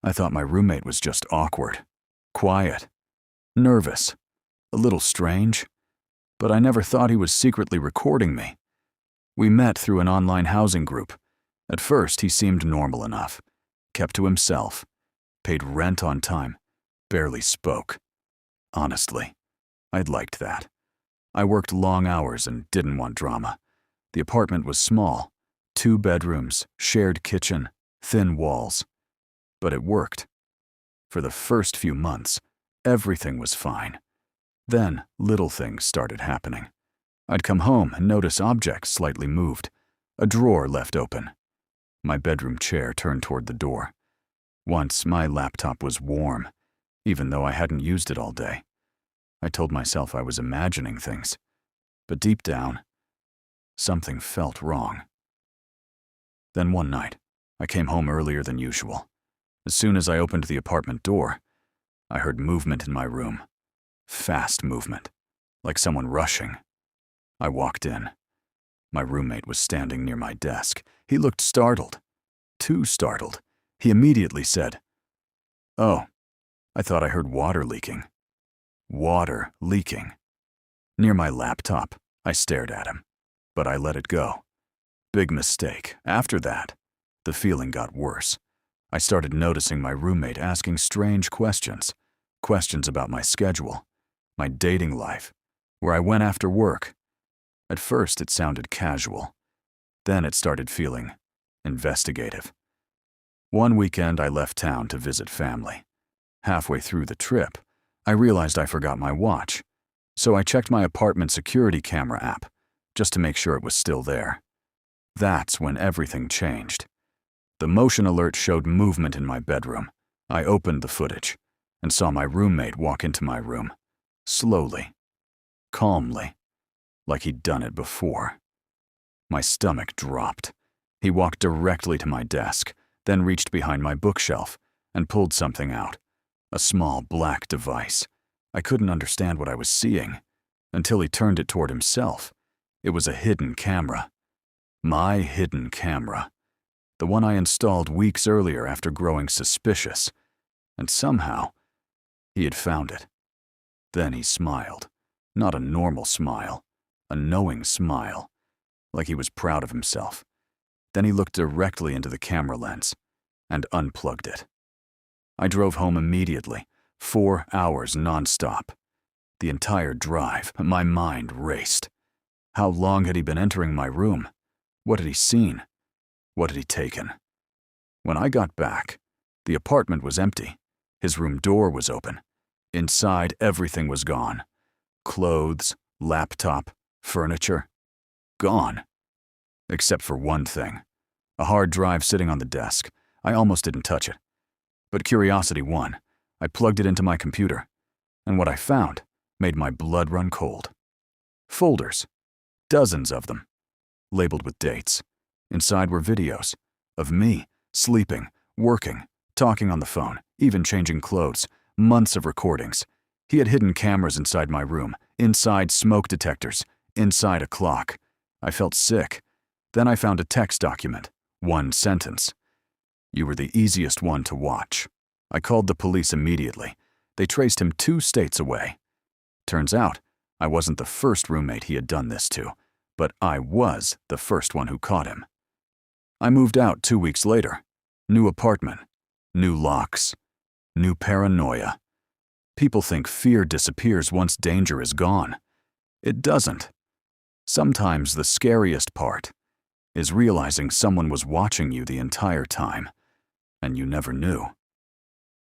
I thought my roommate was just awkward, quiet, nervous, a little strange, but I never thought he was secretly recording me. We met through an online housing group. At first, he seemed normal enough, kept to himself, paid rent on time, barely spoke. Honestly, I'd liked that. I worked long hours and didn't want drama. The apartment was small, 2 bedrooms, shared kitchen, thin walls. But it worked. For the first few months, everything was fine. Then, little things started happening. I'd come home and notice objects slightly moved, a drawer left open. My bedroom chair turned toward the door. Once, my laptop was warm, even though I hadn't used it all day. I told myself I was imagining things, but deep down, something felt wrong. Then one night, I came home earlier than usual. As soon as I opened the apartment door, I heard movement in my room. Fast movement, like someone rushing. I walked in. My roommate was standing near my desk. He looked startled. Too startled. He immediately said, "Oh, I thought I heard water leaking." Water leaking. Near my laptop, I stared at him, but I let it go. Big mistake. After that, the feeling got worse. I started noticing my roommate asking strange questions. Questions about my schedule, my dating life, where I went after work. At first, it sounded casual. Then it started feeling investigative. One weekend, I left town to visit family. Halfway through the trip, I realized I forgot my watch, so I checked my apartment security camera app just to make sure it was still there. That's when everything changed. The motion alert showed movement in my bedroom. I opened the footage and saw my roommate walk into my room, slowly, calmly, like he'd done it before. My stomach dropped. He walked directly to my desk, then reached behind my bookshelf and pulled something out. A small black device. I couldn't understand what I was seeing until he turned it toward himself. It was a hidden camera. My hidden camera. The one I installed weeks earlier after growing suspicious. And somehow, he had found it. Then he smiled. Not a normal smile. A knowing smile. Like he was proud of himself. Then he looked directly into the camera lens and unplugged it. I drove home immediately, 4 hours nonstop. The entire drive, my mind raced. How long had he been entering my room? What had he seen? What had he taken? When I got back, the apartment was empty. His room door was open. Inside, everything was gone. Clothes, laptop, furniture, gone. Except for one thing. A hard drive sitting on the desk. I almost didn't touch it. But curiosity won. I plugged it into my computer, and what I found made my blood run cold. Folders. Dozens of them. Labeled with dates. Inside were videos of me, sleeping, working, talking on the phone, even changing clothes. Months of recordings. He had hidden cameras inside my room, inside smoke detectors, inside a clock. I felt sick. Then I found a text document. One sentence. "You were the easiest one to watch." I called the police immediately. They traced him 2 states away. Turns out, I wasn't the first roommate he had done this to, but I was the first one who caught him. I moved out 2 weeks later. New apartment, new locks, new paranoia. People think fear disappears once danger is gone. It doesn't. Sometimes the scariest part is realizing someone was watching you the entire time, and you never knew.